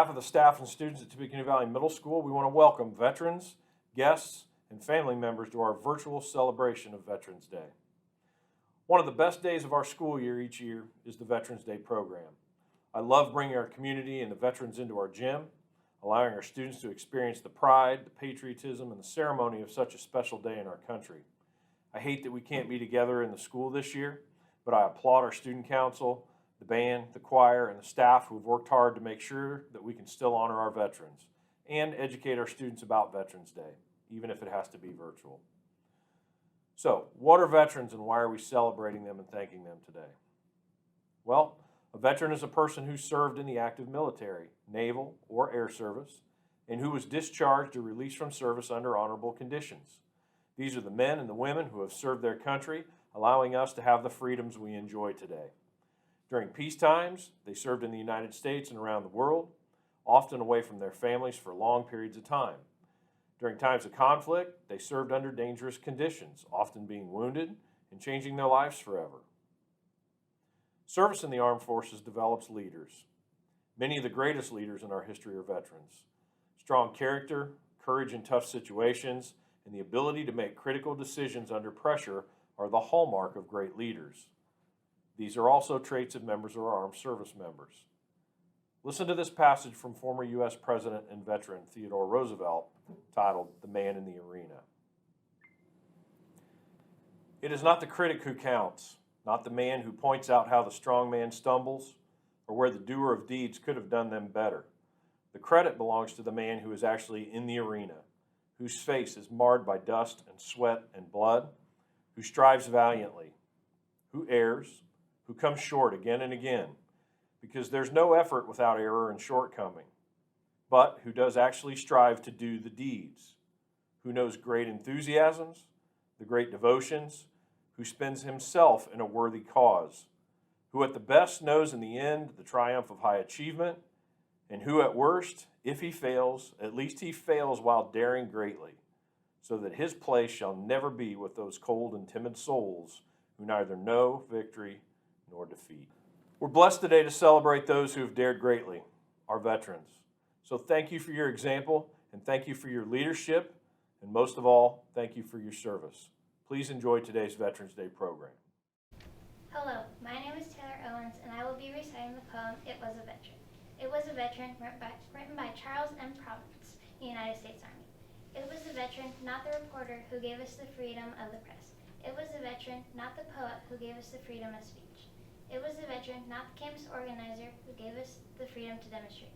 behalf of the staff and students at Tippecanoe Valley Middle School, we want to welcome veterans, guests, and family members to our virtual celebration of Veterans Day. One of the best days of our school year each year is the Veterans Day program. I love bringing our community and the veterans into our gym, allowing our students to experience the pride, the patriotism, and the ceremony of such a special day in our country. I hate that we can't be together in the school this year, but I applaud our student council, the band, the choir, and the staff who have worked hard to make sure that we can still honor our veterans and educate our students about Veterans Day, even if it has to be virtual. So, what are veterans and why are we celebrating them and thanking them today? Well, a veteran is a person who served in the active military, naval, or air service, and who was discharged or released from service under honorable conditions. These are the men and the women who have served their country, allowing us to have the freedoms we enjoy today. During peace times, they served in the United States and around the world, often away from their families for long periods of time. During times of conflict, they served under dangerous conditions, often being wounded and changing their lives forever. Service in the armed forces develops leaders. Many of the greatest leaders in our history are veterans. Strong character, courage in tough situations, and the ability to make critical decisions under pressure are the hallmark of great leaders. These are also traits of members of our armed service members. Listen to this passage from former U.S. President and veteran Theodore Roosevelt, titled "The Man in the Arena." It is not the critic who counts, not the man who points out how the strong man stumbles or where the doer of deeds could have done them better. The credit belongs to the man who is actually in the arena, whose face is marred by dust and sweat and blood, who strives valiantly, who errs, who comes short again and again, because there's no effort without error and shortcoming, but who does actually strive to do the deeds, who knows great enthusiasms, the great devotions, who spends himself in a worthy cause, who at the best knows in the end the triumph of high achievement, and who at worst, if he fails, at least he fails while daring greatly, so that his place shall never be with those cold and timid souls who neither know victory nor defeat. We're blessed today to celebrate those who have dared greatly, our veterans. So thank you for your example, and thank you for your leadership, and most of all, thank you for your service. Please enjoy today's Veterans Day program. Hello, my name is Taylor Owens, and I will be reciting the poem, It Was a Veteran. It was a veteran written by Charles M. Providence, United States Army. It was the veteran, not the reporter, who gave us the freedom of the press. It was the veteran, not the poet, who gave us the freedom of speech. It was the veteran, not the campus organizer, who gave us the freedom to demonstrate.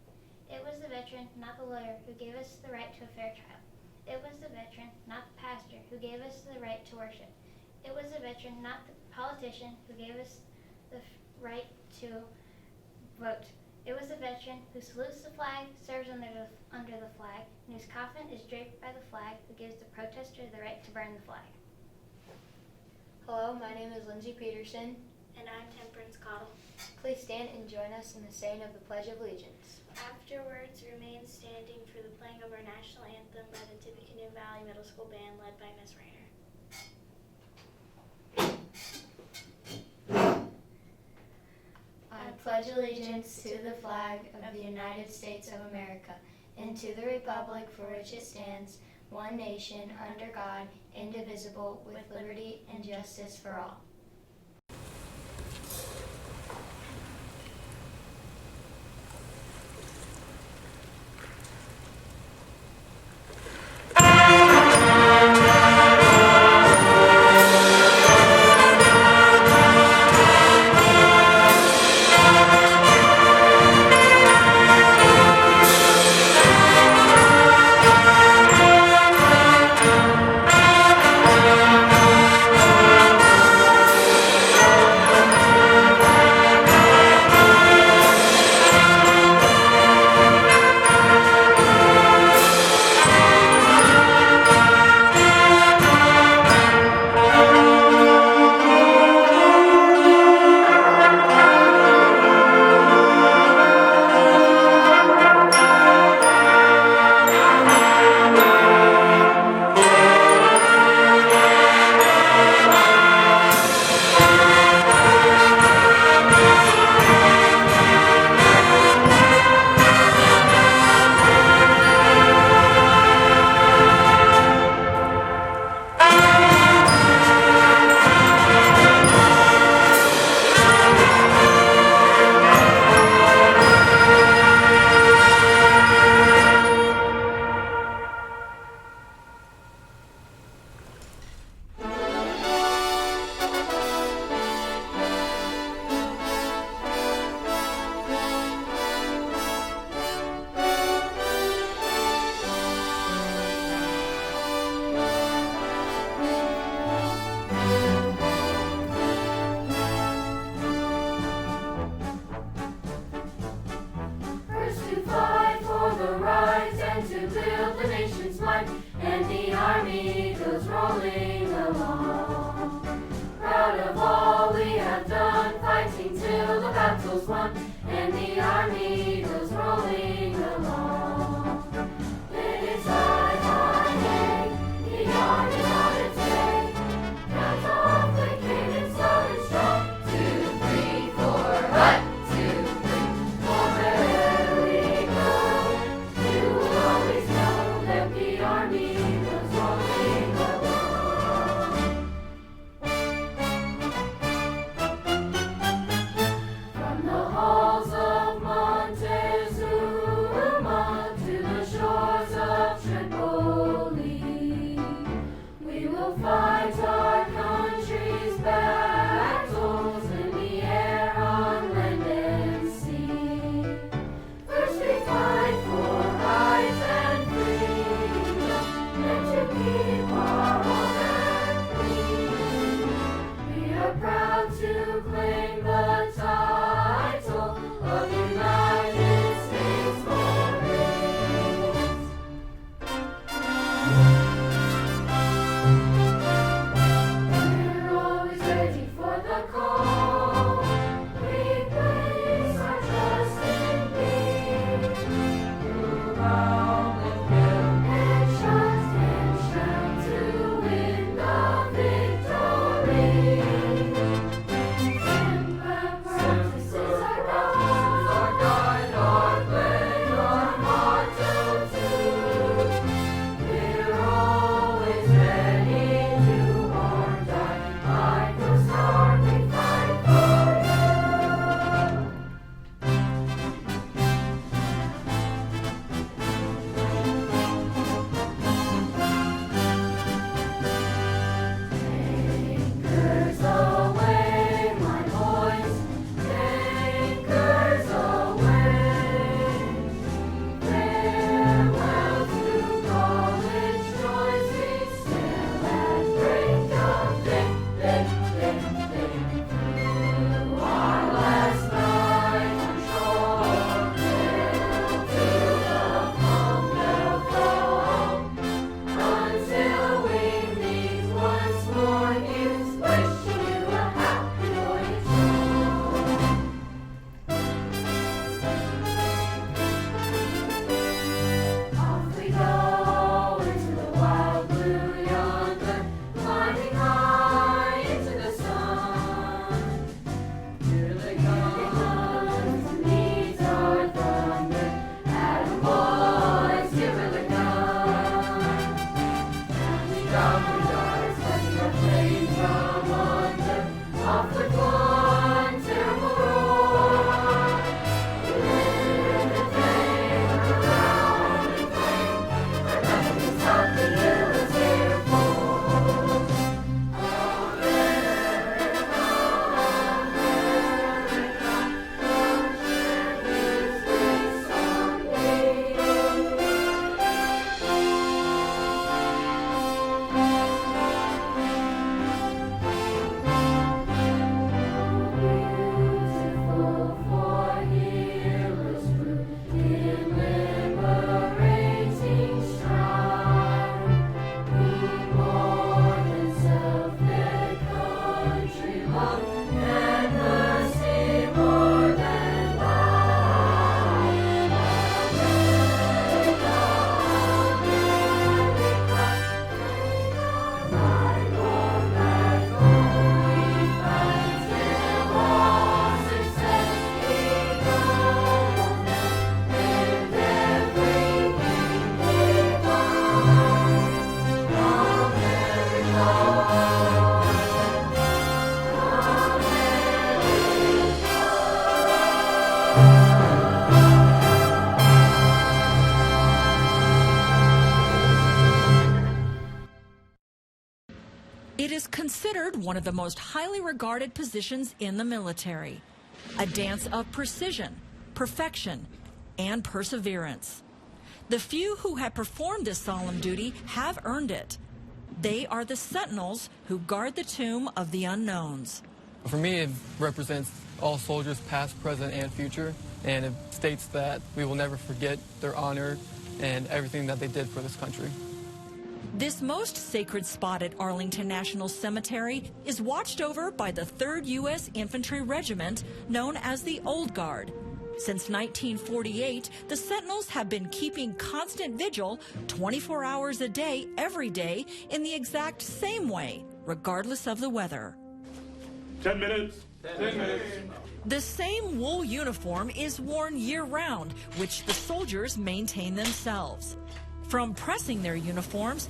It was the veteran, not the lawyer, who gave us the right to a fair trial. It was the veteran, not the pastor, who gave us the right to worship. It was the veteran, not the politician, who gave us the right to vote. It was the veteran who salutes the flag, serves under the flag, and whose coffin is draped by the flag, who gives the protester the right to burn the flag. Hello, my name is Lindsay Peterson. And I'm Temperance Cottle. Please stand and join us in the saying of the Pledge of Allegiance. Afterwards, remain standing for the playing of our national anthem by the Tippecanoe Valley Middle School Band led by Ms. Rayner. I pledge allegiance to the flag of the United States of America and to the republic for which it stands, one nation, under God, indivisible, with liberty and justice for all. It is considered one of the most highly regarded positions in the military, a dance of precision, perfection, and perseverance. The few who have performed this solemn duty have earned it. They are the sentinels who guard the tomb of the unknowns. For me, it represents all soldiers, past, present, and future, and it states that we will never forget their honor and everything that they did for this country. This most sacred spot at Arlington National Cemetery is watched over by the 3rd U.S. Infantry Regiment, known as the Old Guard. Since 1948, the Sentinels have been keeping constant vigil 24 hours a day, every day, in the exact same way, regardless of the weather. 10 minutes. 10 minutes. The same wool uniform is worn year-round, which the soldiers maintain themselves. From pressing their uniforms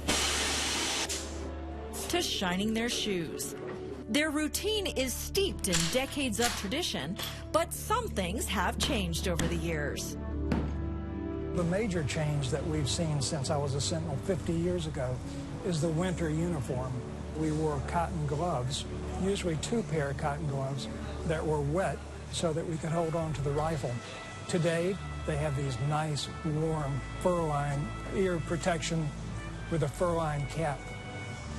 to shining their shoes. Their routine is steeped in decades of tradition, but some things have changed over the years. The major change that we've seen since I was a Sentinel 50 years ago is the winter uniform. We wore cotton gloves, usually 2 pair of cotton gloves that were wet so that we could hold on to the rifle. Today, they have these nice, warm, fur-lined ear protection with a fur-lined cap.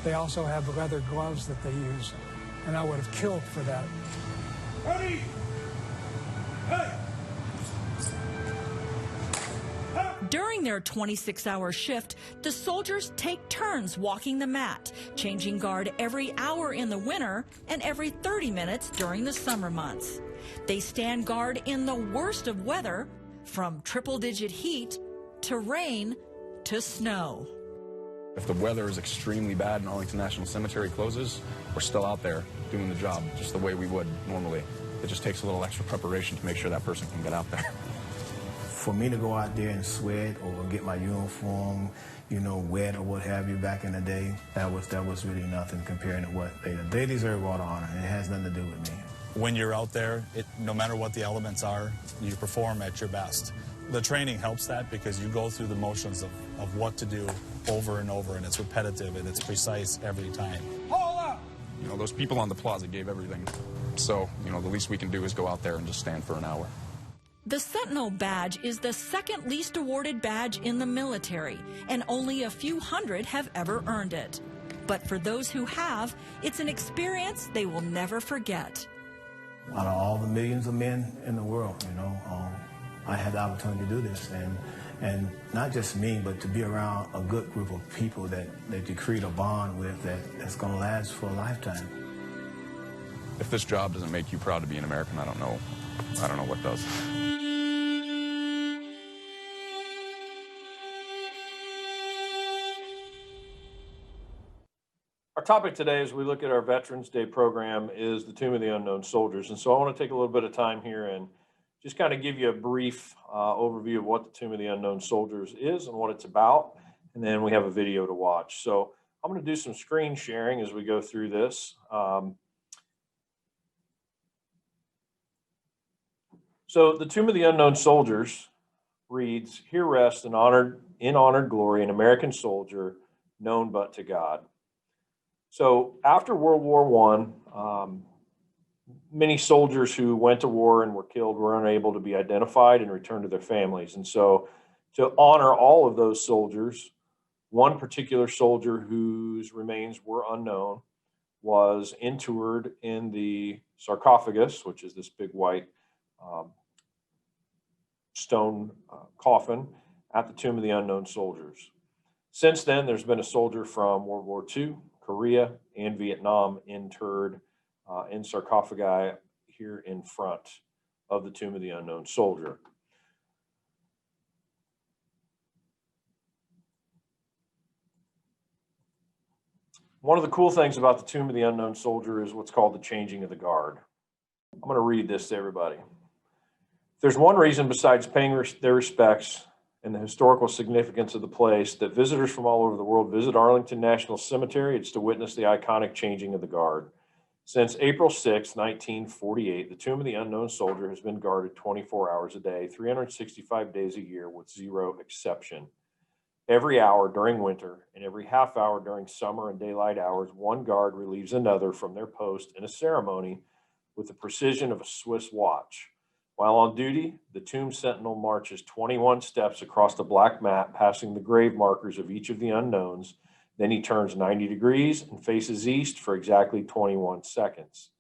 They also have leather gloves that they use, and I would have killed for that. Ready? Hey! During their 26-hour shift, the soldiers take turns walking the mat, changing guard every hour in the winter and every 30 minutes during the summer months. They stand guard in the worst of weather, from triple-digit heat to rain to snow. If the weather is extremely bad and Arlington National Cemetery closes, we're still out there doing the job just the way we would normally. It just takes a little extra preparation to make sure that person can get out there. For me to go out there and sweat or get my uniform, wet or what have you back in the day, that was really nothing compared to what they did. They deserve all the honor, and it has nothing to do with me. When you're out there, no matter what the elements are, you perform at your best. The training helps that because you go through the motions of what to do over and over, and it's repetitive and it's precise every time. Hold up! Those people on the plaza gave everything. So, the least we can do is go out there and just stand for an hour. The Sentinel badge is the second least awarded badge in the military, and only a few hundred have ever earned it. But for those who have, it's an experience they will never forget. Out of all the millions of men in the world, I had the opportunity to do this, and not just me, but to be around a good group of people that you create a bond with that's going to last for a lifetime. If this job doesn't make you proud to be an American, I don't know what does. Our topic today, as we look at our Veterans Day program, is the Tomb of the Unknown Soldiers. And so I want to take a little bit of time here and just kind of give you a brief overview of what the Tomb of the Unknown Soldiers is and what it's about. And then we have a video to watch. So I'm going to do some screen sharing as we go through this. So the Tomb of the Unknown Soldiers reads, "Here rests in honored glory an American soldier known but to God." So after World War I, many soldiers who went to war and were killed were unable to be identified and returned to their families. And so to honor all of those soldiers, one particular soldier whose remains were unknown was interred in the sarcophagus, which is this big white stone coffin at the Tomb of the Unknown Soldiers. Since then, there's been a soldier from World War II, Korea, and Vietnam interred in sarcophagi here in front of the Tomb of the Unknown Soldier. One of the cool things about the Tomb of the Unknown Soldier is what's called the changing of the guard. I'm going to read this to everybody. There's one reason besides paying their respects and the historical significance of the place that visitors from all over the world visit Arlington National Cemetery. It's to witness the iconic changing of the guard. Since April 6, 1948, the Tomb of the Unknown Soldier has been guarded 24 hours a day, 365 days a year with zero exception. Every hour during winter and every half hour during summer and daylight hours, one guard relieves another from their post in a ceremony with the precision of a Swiss watch. While on duty, the tomb sentinel marches 21 steps across the black mat, passing the grave markers of each of the unknowns. Then he turns 90 degrees and faces east for exactly 21 seconds.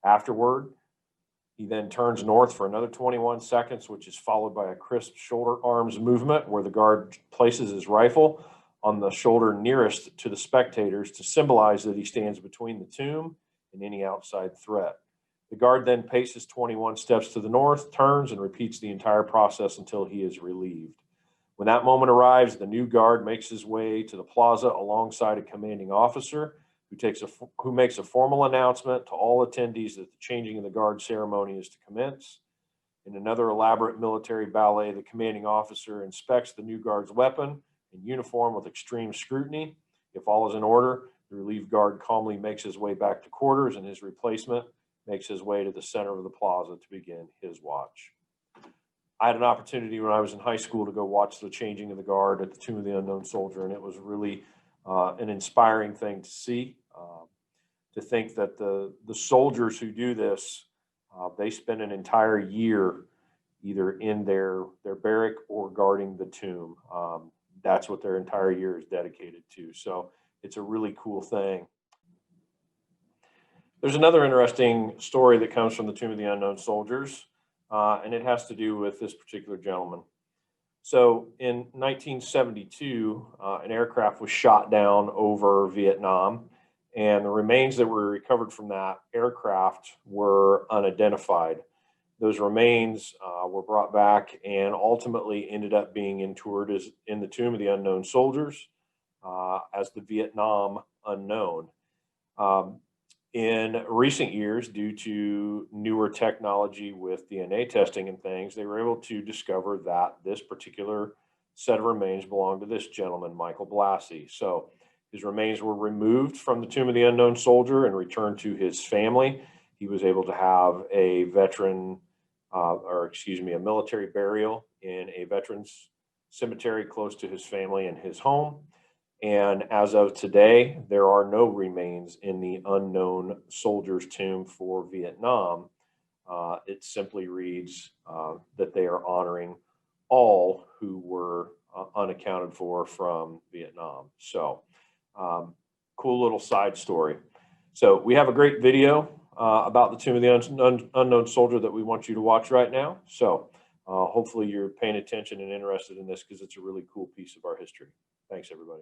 Afterward, he then turns north for another 21 seconds, which is followed by a crisp shoulder arms movement where the guard places his rifle on the shoulder nearest to the spectators to symbolize that he stands between the tomb and any outside threat. The guard then paces 21 steps to the north, turns, and repeats the entire process until he is relieved. When that moment arrives, the new guard makes his way to the plaza alongside a commanding officer who makes a formal announcement to all attendees that the changing of the guard ceremony is to commence. In another elaborate military ballet, the commanding officer inspects the new guard's weapon and uniform with extreme scrutiny. If all is in order, the relieved guard calmly makes his way back to quarters, and his replacement makes his way to the center of the plaza to begin his watch. I had an opportunity when I was in high school to go watch the changing of the guard at the Tomb of the Unknown Soldier, and it was really an inspiring thing to see. To think that the soldiers who do this, they spend an entire year either in their barrack or guarding the tomb. That's what their entire year is dedicated to. So it's a really cool thing. There's another interesting story that comes from the Tomb of the Unknown Soldiers, and it has to do with this particular gentleman. So in 1972, an aircraft was shot down over Vietnam, and the remains that were recovered from that aircraft were unidentified. Those remains were brought back and ultimately ended up being interred in the Tomb of the Unknown Soldiers as the Vietnam Unknown. In recent years, due to newer technology with DNA testing and things, they were able to discover that this particular set of remains belonged to this gentleman, Michael Blassie. So his remains were removed from the Tomb of the Unknown Soldier and returned to his family. He was able to have a a military burial in a veterans cemetery close to his family and his home. And as of today, there are no remains in the Unknown Soldier's tomb for Vietnam. It simply reads that they are honoring all who were unaccounted for from Vietnam. So, cool little side story. So we have a great video about the Tomb of the Unknown Soldier that we want you to watch right now. So hopefully you're paying attention and interested in this because it's a really cool piece of our history. Thanks, everybody.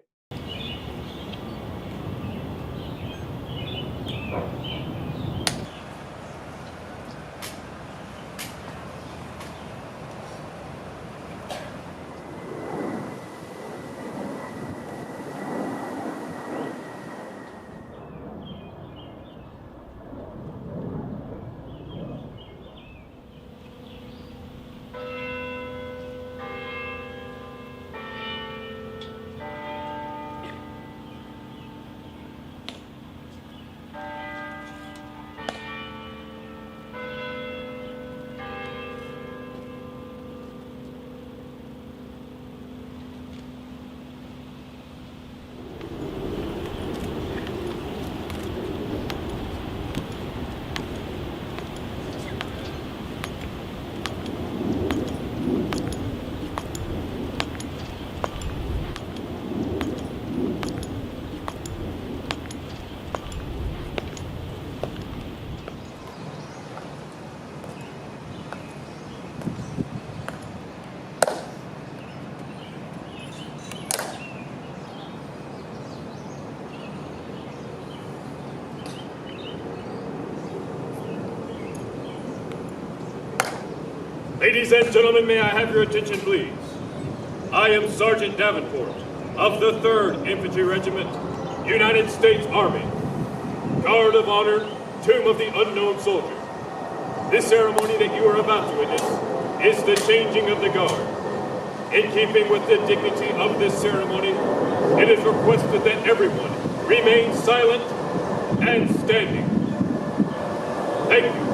Ladies and gentlemen, may I have your attention, please? I am Sergeant Davenport of the 3rd Infantry Regiment, United States Army, Guard of Honor, Tomb of the Unknown Soldier. This ceremony that you are about to witness is the changing of the guard. In keeping with the dignity of this ceremony, it is requested that everyone remain silent and standing. Thank you.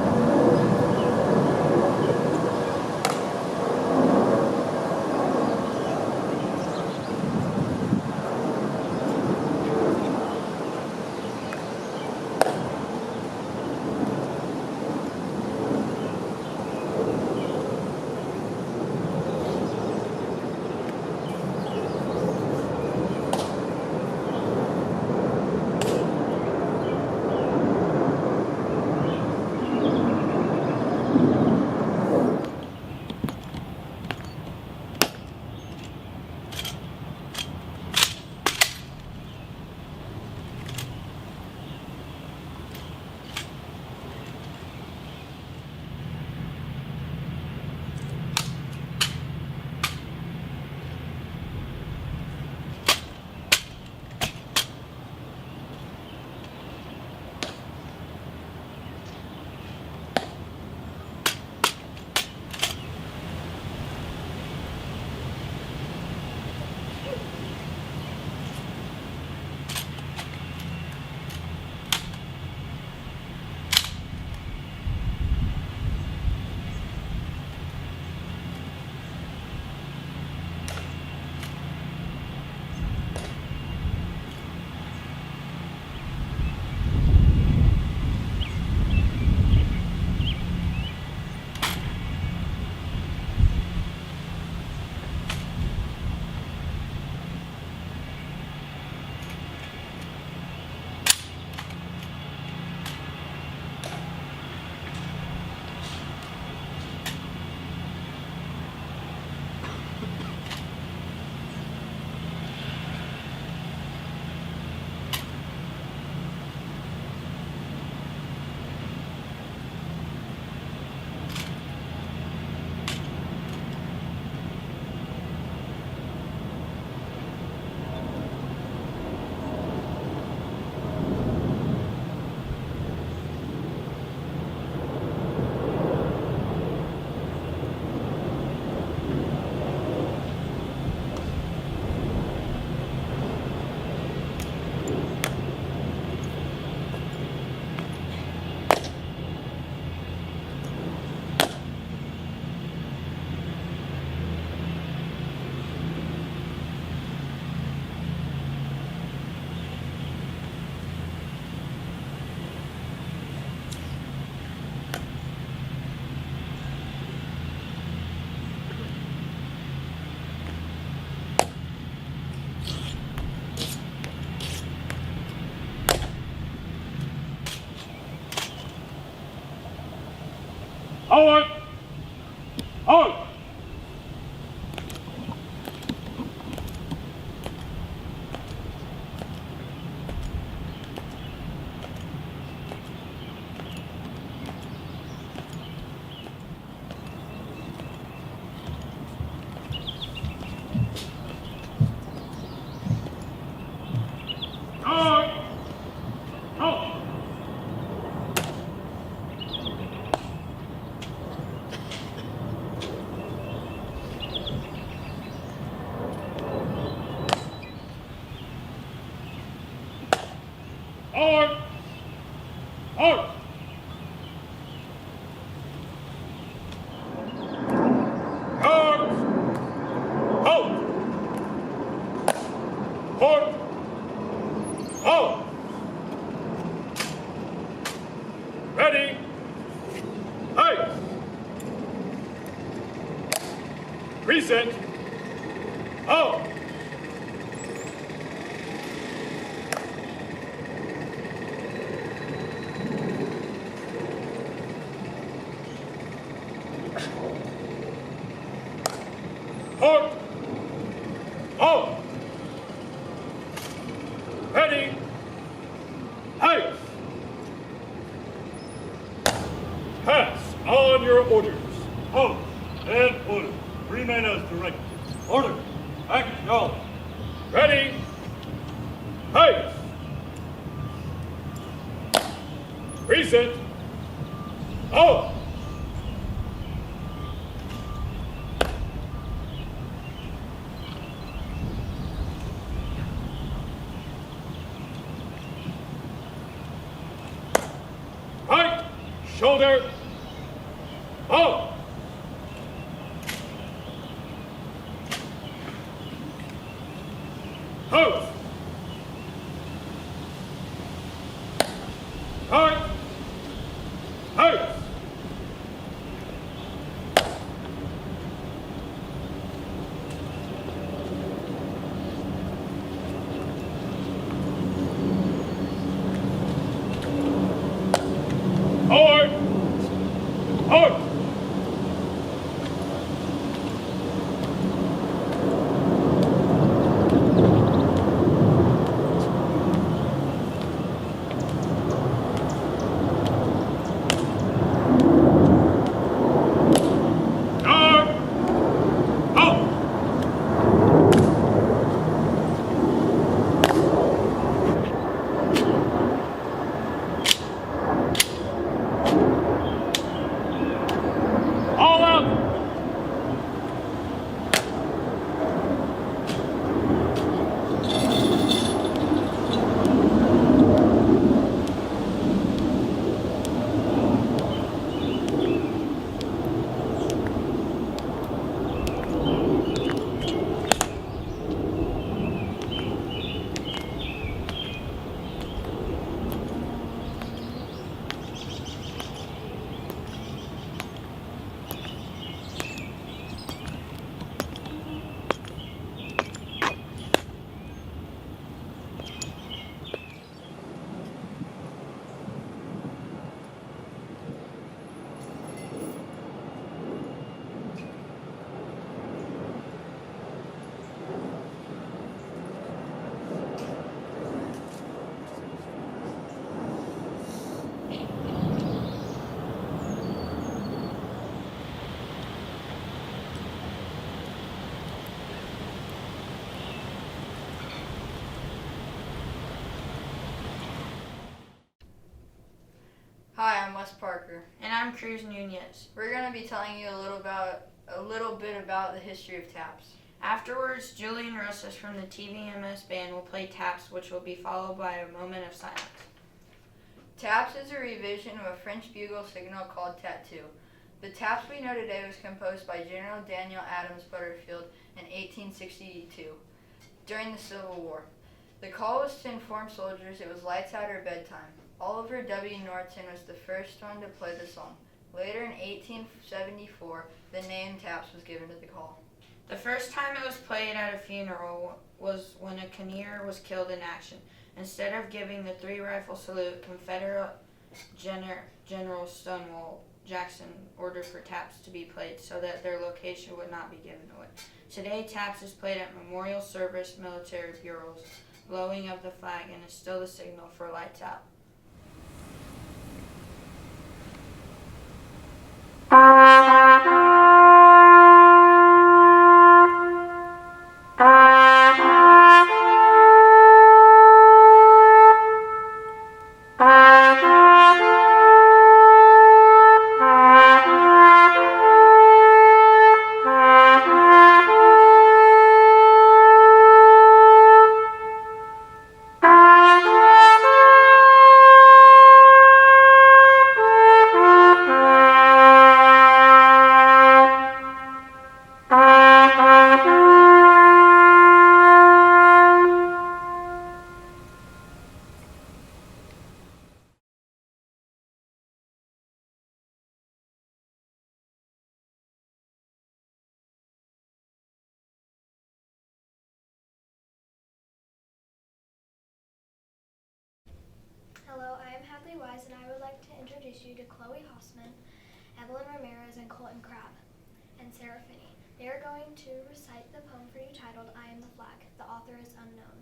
Forward! Forward! Forward! Forward! Guards! Halt! Port! Halt! Ready! Height! Reset! Halt! Port! Halt! Ready! Height! Pass on your orders. Halt! And order. Remain as directed. Order. Acknowledge. Ready! Height! Reset! Halt! Right shoulder up. Post. Right. Post. Forward! Forward! Guard! Out! All out! Hi, I'm Wes Parker. And I'm Cruz Nunez. We're going to be telling you a little bit about the history of taps. Afterwards, Julian Rosas from the TVMS band will play taps, which will be followed by a moment of silence. Taps is a revision of a French bugle signal called tattoo. The taps we know today was composed by General Daniel Adams Butterfield in 1862 during the Civil War. The call was to inform soldiers it was lights out or bedtime. Oliver W. Norton was the first one to play the song. Later in 1874, the name taps was given to the call. The first time it was played at a funeral was when a cannoneer was killed in action. Instead of giving the 3-rifle salute, Confederate General Stonewall Jackson ordered for taps to be played so that their location would not be given away. Today, taps is played at memorial service military bureaus, blowing of the flag, and is still the signal for lights out. Hello, I am Hadley Wise, and I would like to introduce you to Chloe Hossman, Evelyn Ramirez, and Colton Crabb, and Sarah Finney. They are going to recite the poem for you titled, I Am the Flag. The author is unknown.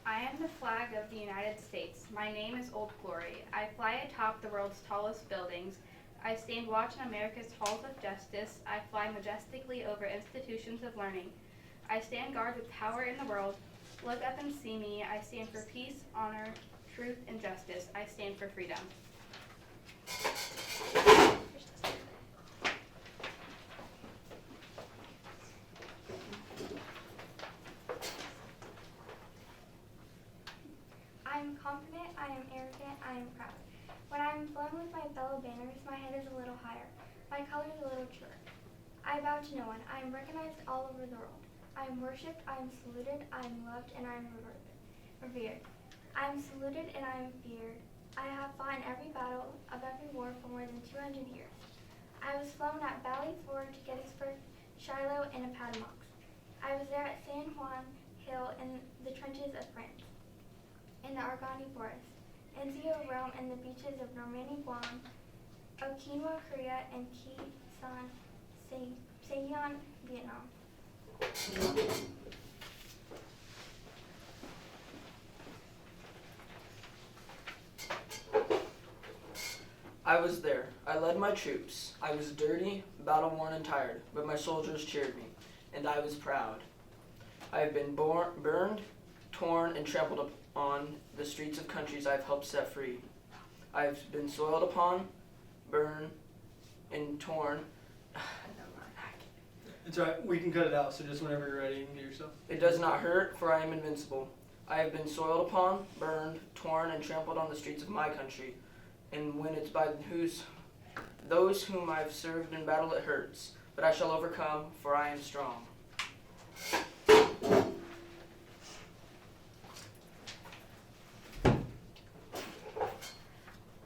I am the flag of the United States. My name is Old Glory. I fly atop the world's tallest buildings. I stand watch in America's halls of justice. I fly majestically over institutions of learning. I stand guard with power in the world. Look up and see me. I stand for peace, honor, truth, and justice. I stand for freedom. I am confident, I am arrogant, I am proud. When I am flown with my fellow banners, my head is a little higher, my colors a little truer. I bow to no one, I am recognized all over the world. I am worshipped, I am saluted, I am loved, and I am revered. I am saluted and I am feared. I have fought in every battle of every war for more than 200 years. I was flown at Valley Forge, Gettysburg, Shiloh, and Appomattox. I was there at San Juan Hill in the trenches of France, in the Argonne Forest, Anzio, Rome, and the beaches of Normandy, Guam, Okinawa, Korea, and Quezon, Saigon, Vietnam. I was there. I led my troops. I was dirty, battle-worn, and tired, but my soldiers cheered me, and I was proud. I have been burned, torn, and trampled on the streets of countries I've helped set free. I've been soiled upon, burned, and torn. It's alright, we can cut it out, so just whenever you're ready, you can get yourself. It does not hurt, for I am invincible. I have been soiled upon, burned, torn, and trampled on the streets of my country. And when it's by those whom I've served in battle, it hurts. But I shall overcome, for I am strong.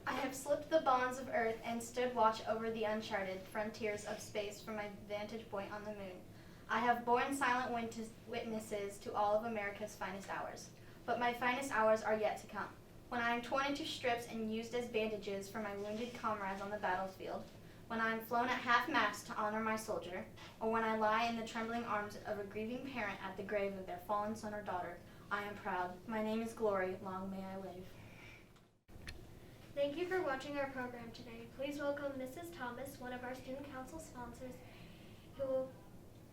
I have slipped the bonds of earth and stood watch over the uncharted frontiers of space from my vantage point on the moon. I have borne silent witnesses to all of America's finest hours. But my finest hours are yet to come. When I am torn into strips and used as bandages for my wounded comrades on the battlefield, when I am flown at half-mast to honor my soldier, or when I lie in the trembling arms of a grieving parent at the grave of their fallen son or daughter, I am proud. My name is Glory. Long may I live. Thank you for watching our program today. Please welcome Mrs. Thomas, one of our Student Council sponsors, who will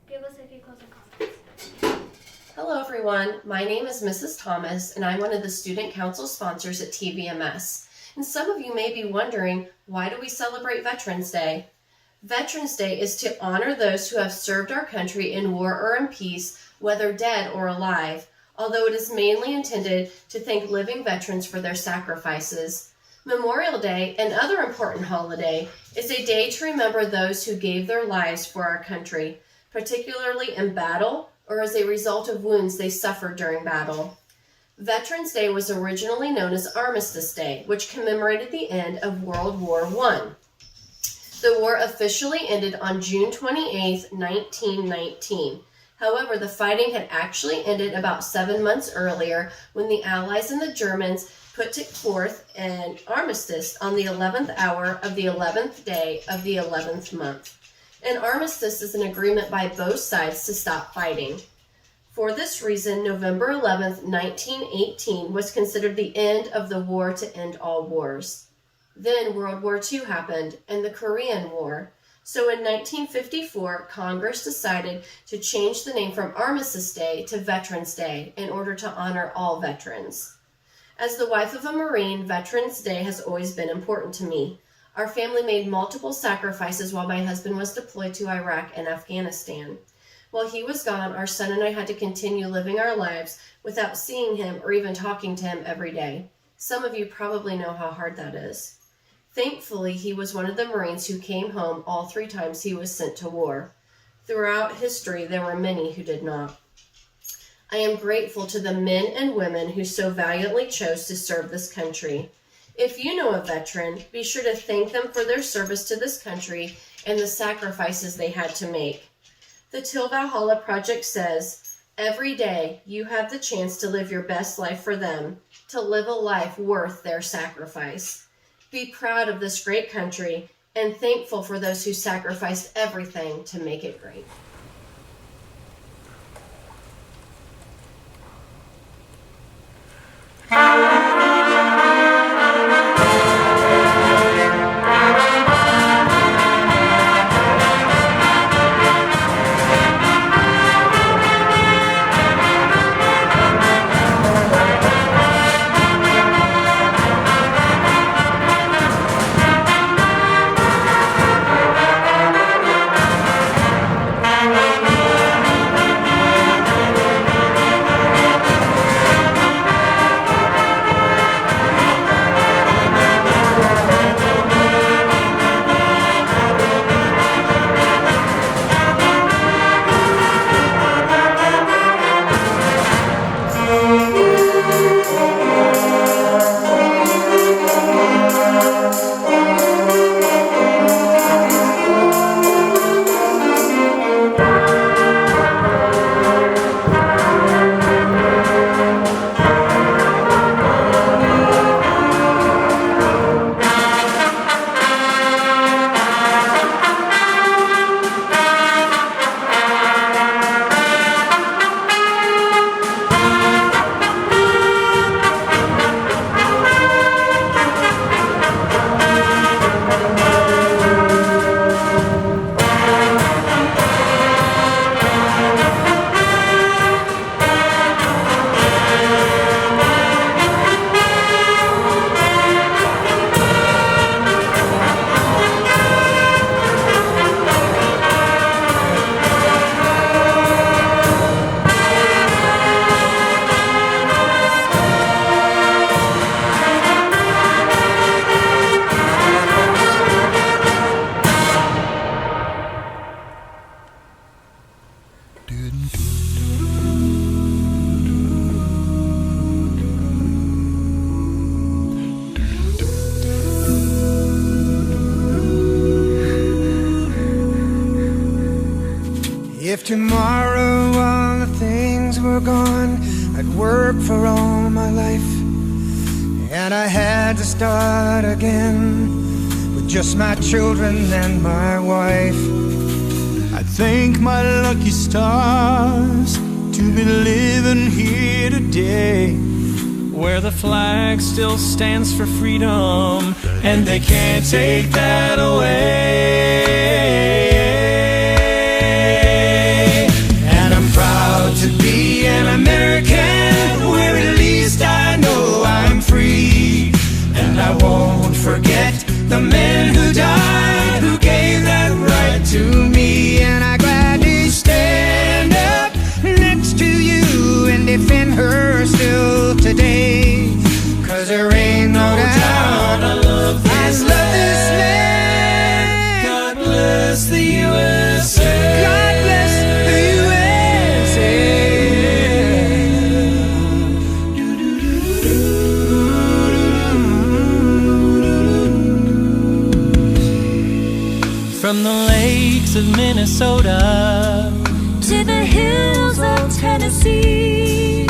give us a few closing comments. Hello everyone, my name is Mrs. Thomas and I'm one of the Student Council sponsors at TVMS. And some of you may be wondering, why do we celebrate Veterans Day? Veterans Day is to honor those who have served our country in war or in peace, whether dead or alive, although it is mainly intended to thank living veterans for their sacrifices. Memorial Day, another important holiday, is a day to remember those who gave their lives for our country, particularly in battle or as a result of wounds they suffered during battle. Veterans Day was originally known as Armistice Day, which commemorated the end of World War I. The war officially ended on June 28, 1919. However, the fighting had actually ended about 7 months earlier when the Allies and the Germans put forth an armistice on the 11th hour of the 11th day of the 11th month. An armistice is an agreement by both sides to stop fighting. For this reason, November 11, 1918 was considered the end of the war to end all wars. Then World War II happened, and the Korean War. So in 1954, Congress decided to change the name from Armistice Day to Veterans Day in order to honor all veterans. As the wife of a Marine, Veterans Day has always been important to me. Our family made multiple sacrifices while my husband was deployed to Iraq and Afghanistan. While he was gone, our son and I had to continue living our lives without seeing him or even talking to him every day. Some of you probably know how hard that is. Thankfully, he was one of the Marines who came home all 3 times he was sent to war. Throughout history, there were many who did not. I am grateful to the men and women who so valiantly chose to serve this country. If you know a veteran, be sure to thank them for their service to this country and the sacrifices they had to make. The Till Valhalla Project says, every day you have the chance to live your best life for them, to live a life worth their sacrifice. Be proud of this great country and thankful for those who sacrificed everything to make it great. If tomorrow all the things were gone, I'd work for all my life, and I had to start again with just my children and my wife. I thank my lucky stars to be living here today, where the flag still stands for freedom, and they can't take that away. And I'm proud to be an American, where at least I know I'm free. And I won't forget the men who died, who gave that right to me. And I gladly stand up next to you and defend her still today, 'cause there ain't no doubt I love this land. God bless the USA. God bless the USA. From the lakes of Minnesota to the hills of Tennessee,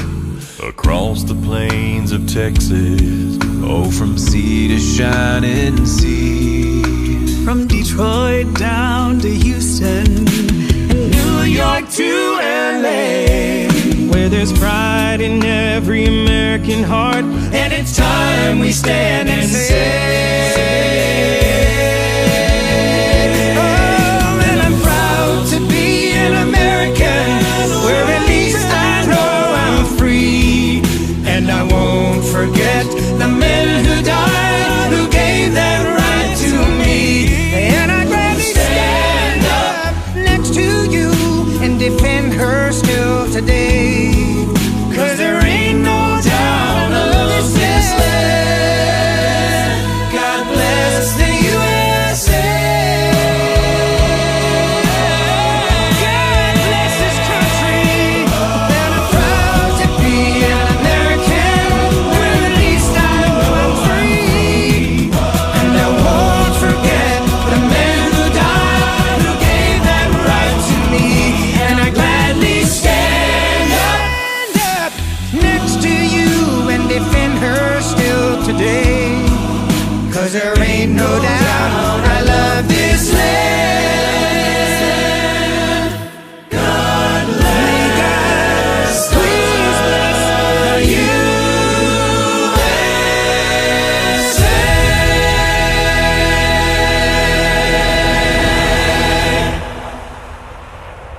across the plains of Texas, oh, from sea to shining sea. From Detroit down to Houston, and New York to LA, where there's pride in every American heart, and it's time we stand and say, oh, and I'm proud to be an American, where at least I know I'm free, and I won't forget the men who died, who gave that right to me, and I'd gladly stand up next to you and defend her still today, 'cause there ain't no doubt of this land. God bless the USA. God bless this country, and I'm proud to be an American, where at least I know I'm free, and I won't forget the men who died, who gave that right to me, and I gladly stand up next to you and defend her still today, 'cause there ain't no doubt